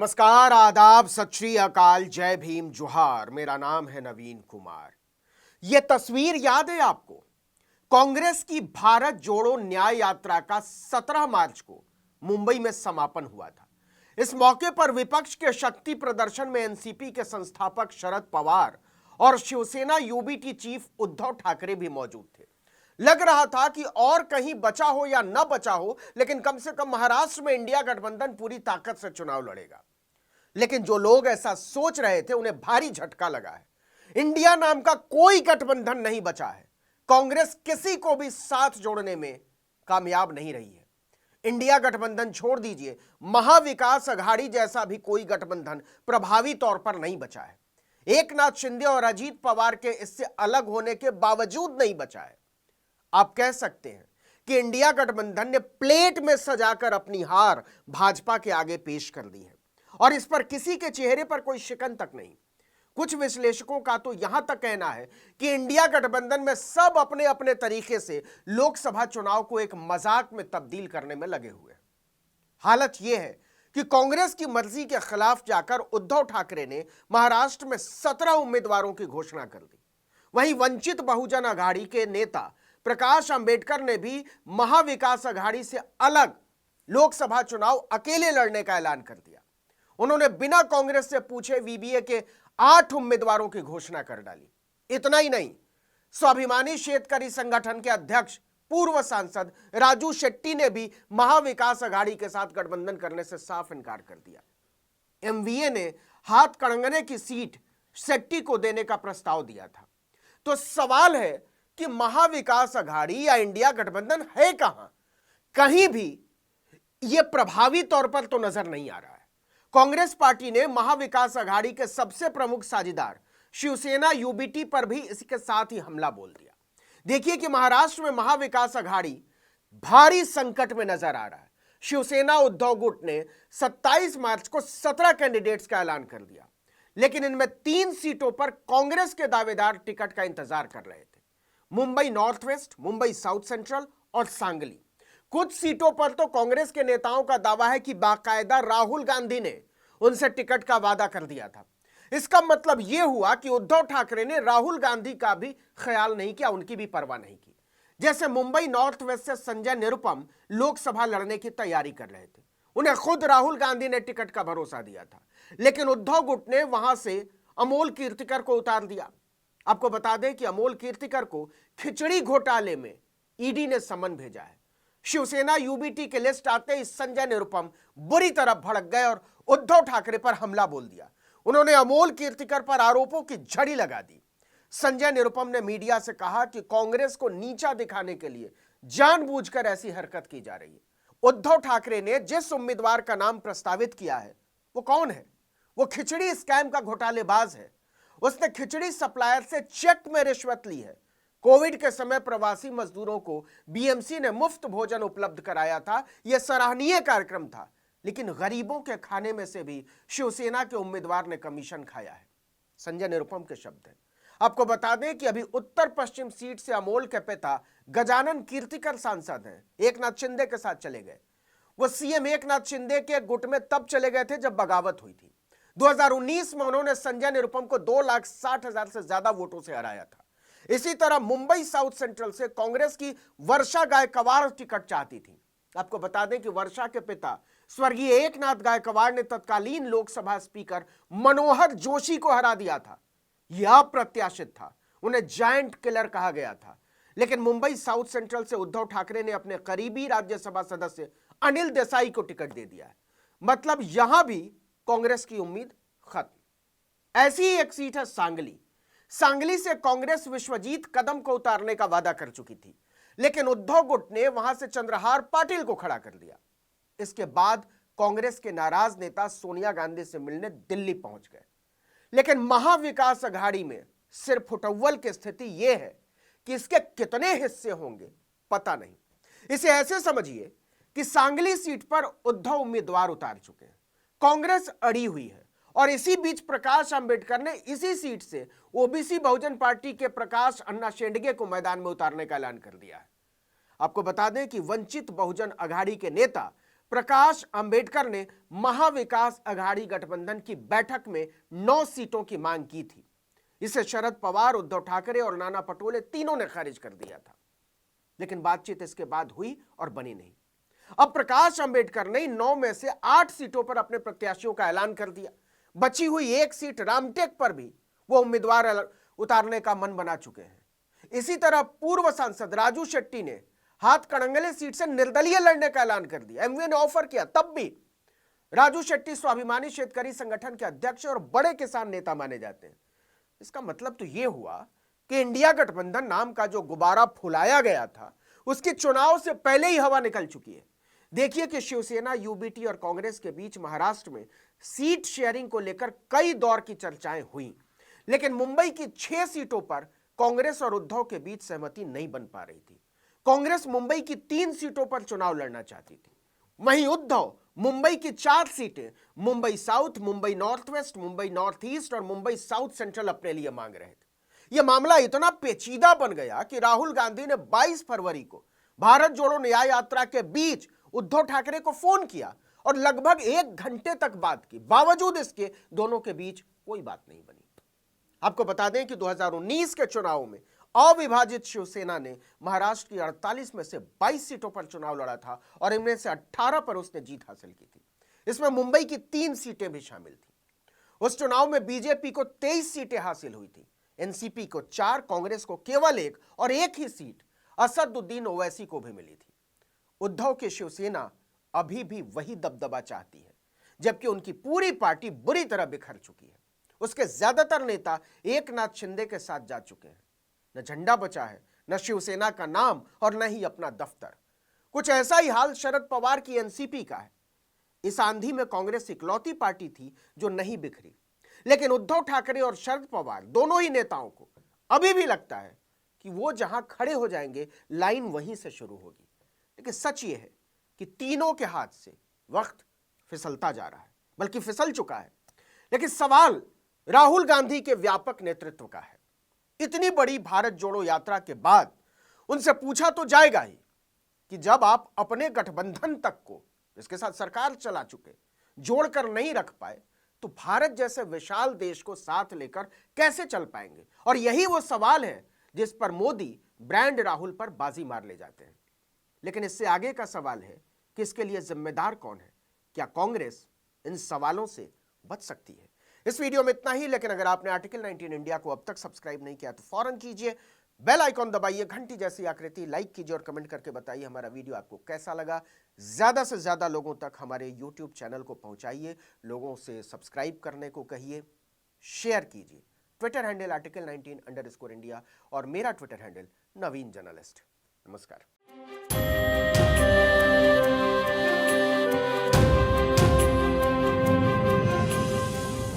नमस्कार, आदाब, सत श्री अकाल, जय भीम, जोहार। मेरा नाम है नवीन कुमार। यह तस्वीर याद है आपको? कांग्रेस की भारत जोड़ो न्याय यात्रा का 17 मार्च को मुंबई में समापन हुआ था। इस मौके पर विपक्ष के शक्ति प्रदर्शन में एनसीपी के संस्थापक शरद पवार और शिवसेना यूबीटी चीफ उद्धव ठाकरे भी मौजूद थे। लग रहा था कि और कहीं बचा हो या न बचा हो, लेकिन कम से कम महाराष्ट्र में इंडिया गठबंधन पूरी ताकत से चुनाव लड़ेगा। लेकिन जो लोग ऐसा सोच रहे थे उन्हें भारी झटका लगा है। इंडिया नाम का कोई गठबंधन नहीं बचा है। कांग्रेस किसी को भी साथ जोड़ने में कामयाब नहीं रही है। इंडिया गठबंधन छोड़ दीजिए, महाविकास अघाड़ी जैसा भी कोई गठबंधन प्रभावी तौर पर नहीं बचा है। एकनाथ शिंदे और अजीत पवार के इससे अलग होने के बावजूद नहीं बचा है। आप कह सकते हैं कि इंडिया गठबंधन ने प्लेट में सजाकर अपनी हार भाजपा के आगे पेश कर दी है और इस पर किसी के चेहरे पर कोई शिकन तक नहीं। कुछ विश्लेषकों का तो यहां तक कहना है कि इंडिया गठबंधन में सब अपने अपने तरीके से लोकसभा चुनाव को एक मजाक में तब्दील करने में लगे हुए हैं। हालत यह है कि कांग्रेस की मर्जी के खिलाफ जाकर उद्धव ठाकरे ने महाराष्ट्र में 17 उम्मीदवारों की घोषणा कर दी। वहीं वंचित बहुजन अघाड़ी के नेता प्रकाश अंबेडकर ने भी महाविकास अघाड़ी से अलग लोकसभा चुनाव अकेले लड़ने का ऐलान कर दिया। उन्होंने बिना कांग्रेस से पूछे वीबीए के 8 उम्मीदवारों की घोषणा कर डाली। इतना ही नहीं, स्वाभिमानी शेतकरी संगठन के अध्यक्ष पूर्व सांसद राजू शेट्टी ने भी महाविकास अघाड़ी के साथ गठबंधन करने से साफ इनकार कर दिया। एमवीए ने हाथ कड़ंगने की सीट शेट्टी को देने का प्रस्ताव दिया था। तो सवाल है कि महाविकास अघाड़ी या इंडिया गठबंधन है कहां? कहीं भी यह प्रभावी तौर पर तो नजर नहीं आ रहा है। कांग्रेस पार्टी ने महाविकास अघाड़ी के सबसे प्रमुख साझेदार शिवसेना यूबीटी पर भी इसके साथ ही हमला बोल दिया। देखिए कि महाराष्ट्र में महाविकास अघाड़ी भारी संकट में नजर आ रहा है। शिवसेना उद्धव गुट ने 27 मार्च को 17 कैंडिडेट्स का ऐलान कर दिया, लेकिन इनमें 3 सीटों पर कांग्रेस के दावेदार टिकट का इंतजार कर रहे थे। Mumbai north west, Mumbai south central और सांगली। कुछ सीटों पर तो कांग्रेस के नेताओं का दावा है कि बाकायदा राहुल गांधी ने उनसे टिकट का वादा कर दिया था। इसका मतलब यह हुआ कि उद्धव ठाकरे ने राहुल गांधी का भी ख्याल नहीं किया, उनकी भी परवाह नहीं की। जैसे मुंबई नॉर्थ वेस्ट से संजय निरुपम लोकसभा लड़ने की तैयारी कर रहे थे, उन्हें खुद राहुल गांधी ने टिकट का भरोसा दिया था, लेकिन उद्धव गुट ने वहां से अमोल कीर्तिकर को उतार दिया। आपको बता दें कि अमोल कीर्तिकर को खिचड़ी घोटाले में ईडी ने समन भेजा है। शिवसेना यूबीटी के लिस्ट आते ही संजय निरुपम बुरी तरह भड़क गए और उद्धव ठाकरे पर हमला बोल दिया। उन्होंने अमोल कीर्तिकर पर आरोपों की झड़ी लगा दी। संजय निरुपम ने मीडिया से कहा कि कांग्रेस को नीचा दिखाने के लिए जानबूझकर ऐसी हरकत की जा रही है। उद्धव ठाकरे ने जिस उम्मीदवार का नाम प्रस्तावित किया है वो कौन है? वो खिचड़ी स्कैम का घोटालेबाज है। उसने खिचड़ी सप्लायर से चेक में रिश्वत ली है। कोविड के समय प्रवासी मजदूरों को बीएमसी ने मुफ्त भोजन उपलब्ध कराया था। यह सराहनीय कार्यक्रम था, लेकिन गरीबों के खाने में से भी शिवसेना के उम्मीदवार ने कमीशन खाया है। संजय निरुपम के शब्द हैं। आपको बता दें कि अभी उत्तर पश्चिम सीट से अमोल के पिता गजानन कीर्तिकर सांसद हैं, एकनाथ शिंदे के साथ चले गए। वो सीएम एकनाथ शिंदे के गुट में तब चले गए थे जब बगावत हुई थी। 2019 में उन्होंने संजय निरुपम को 2,60,000 से ज्यादा वोटों से हराया था। इसी तरह मुंबई साउथ सेंट्रल से कांग्रेस की वर्षा गायकवाड़ टिकट चाहती थी। आपको बता दें कि वर्षा के पिता स्वर्गीय एकनाथ गायकवाड़ ने तत्कालीन लोकसभा स्पीकर मनोहर जोशी को हरा दिया था। यह अप्रत्याशित था, उन्हें जायंट किलर कहा गया था। लेकिन मुंबई साउथ सेंट्रल से उद्धव ठाकरे ने अपने करीबी राज्यसभा सदस्य अनिल देसाई को टिकट दे दिया है। मतलब यहां भी कांग्रेस की उम्मीद खत्म। ऐसी ही एक सीट है सांगली। सांगली से कांग्रेस विश्वजीत कदम को उतारने का वादा कर चुकी थी, लेकिन उद्धव गुट ने वहां से चंद्रहार पाटिल को खड़ा कर दिया। इसके बाद कांग्रेस के नाराज नेता सोनिया गांधी से मिलने दिल्ली पहुंच गए। लेकिन महाविकास अघाड़ी में सिर्फ फुटअव्वल की स्थिति यह है कि इसके कितने हिस्से होंगे पता नहीं। इसे ऐसे समझिए कि सांगली सीट पर उद्धव उम्मीदवार उतार चुके हैं, कांग्रेस अड़ी हुई है और इसी बीच प्रकाश अंबेडकर ने इसी सीट से ओबीसी बहुजन पार्टी के प्रकाश अन्ना शेंडगे को मैदान में उतारने का ऐलान कर दिया है। आपको बता दें कि वंचित बहुजन अघाड़ी के नेता प्रकाश अंबेडकर ने महाविकास अघाड़ी गठबंधन की बैठक में 9 सीटों की मांग की थी। इसे शरद पवार, उद्धव ठाकरे और नाना पटोले तीनों ने खारिज कर दिया था, लेकिन बातचीत इसके बाद हुई और बनी नहीं। अब प्रकाश अंबेडकर ने 9 में से 8 सीटों पर अपने प्रत्याशियों का ऐलान कर दिया। बची हुई एक सीट रामटेक पर भी वो उम्मीदवार उतारने का मन बना चुके हैं। इसी तरह पूर्व सांसद राजू शेट्टी ने हाथ कड़ंगले सीट से निर्दलीय लड़ने का ऐलान कर दिया। एमवीए ने ऑफर किया, तब भी राजू शेट्टी स्वाभिमानी शेतकरी संगठन के अध्यक्ष और बड़े किसान नेता माने जाते हैं। इसका मतलब तो यह हुआ कि इंडिया गठबंधन नाम का जो गुब्बारा फुलाया गया था, उसकी चुनाव से पहले ही हवा निकल चुकी है। देखिए कि शिवसेना, यूबीटी और कांग्रेस के बीच महाराष्ट्र में सीट शेयरिंग को लेकर कई दौर की चर्चाएं हुई, लेकिन मुंबई की 6 सीटों पर कांग्रेस और उद्धव के बीच सहमति नहीं बन पा रही थी। कांग्रेस मुंबई की 3 सीटों पर चुनाव लड़ना चाहती थी, वहीं उद्धव मुंबई की 4 सीटें, Mumbai south, Mumbai north west, Mumbai north east और मुंबई साउथ सेंट्रल अपने लिए मांग रहे थे। यह मामला इतना पेचीदा बन गया कि राहुल गांधी ने 22 फरवरी को भारत जोड़ो न्याय यात्रा के बीच उद्धव ठाकरे को फोन किया और लगभग 1 घंटे तक बात की। बावजूद इसके दोनों के बीच कोई बात नहीं बनी। आपको बता दें कि 2019 के चुनाव में अविभाजित शिवसेना ने महाराष्ट्र की 48 में से 22 सीटों पर चुनाव लड़ा था और इनमें से 18 पर उसने जीत हासिल की थी। इसमें मुंबई की 3 सीटें भी शामिल थी। उस चुनाव में बीजेपी को 23 सीटें हासिल हुई थी, एनसीपी को 4, कांग्रेस को केवल 1 और एक ही सीट असदुद्दीन ओवैसी को भी मिली थी। उद्धव की शिवसेना अभी भी वही दबदबा चाहती है, जबकि उनकी पूरी पार्टी बुरी तरह बिखर चुकी है। उसके ज्यादातर नेता एकनाथ शिंदे के साथ जा चुके हैं। न झंडा बचा है, न शिवसेना का नाम और न ही अपना दफ्तर। कुछ ऐसा ही हाल शरद पवार की एनसीपी का है। इस आंधी में कांग्रेस इकलौती पार्टी थी जो नहीं बिखरी, लेकिन उद्धव ठाकरे और शरद पवार दोनों ही नेताओं को अभी भी लगता है कि वो जहां खड़े हो जाएंगे, लाइन वहीं से शुरू होगी। लेकिन सच ये है कि तीनों के हाथ से वक्त फिसलता जा रहा है, बल्कि फिसल चुका है। लेकिन सवाल राहुल गांधी के व्यापक नेतृत्व का है। इतनी बड़ी भारत जोड़ो यात्रा के बाद उनसे पूछा तो जाएगा ही कि जब आप अपने गठबंधन तक को, जिसके साथ सरकार चला चुके, जोड़कर नहीं रख पाए, तो भारत जैसे विशाल देश को साथ लेकर कैसे चल पाएंगे? और यही वो सवाल है जिस पर मोदी ब्रांड राहुल पर बाजी मार ले जाते हैं। लेकिन इससे आगे का सवाल है कि इसके लिए जिम्मेदार कौन है? क्या कांग्रेस इन सवालों से बच सकती है? इस वीडियो में इतना ही, लेकिन अगर आपने आर्टिकल 19 इंडिया को अब तक सब्सक्राइब नहीं किया तो फौरन कीजिए, बेल आइकॉन दबाइए, घंटी जैसी आकृति लाइक कीजिए और कमेंट करके बताइए हमारा वीडियो आपको कैसा लगा। ज्यादा से ज्यादा लोगों तक हमारे यूट्यूब चैनल को पहुंचाइए, लोगों से सब्सक्राइब करने को कहिए, शेयर कीजिए। ट्विटर हैंडल आर्टिकल 19_इंडिया और मेरा ट्विटर हैंडल नवीन जर्नलिस्ट। नमस्कार।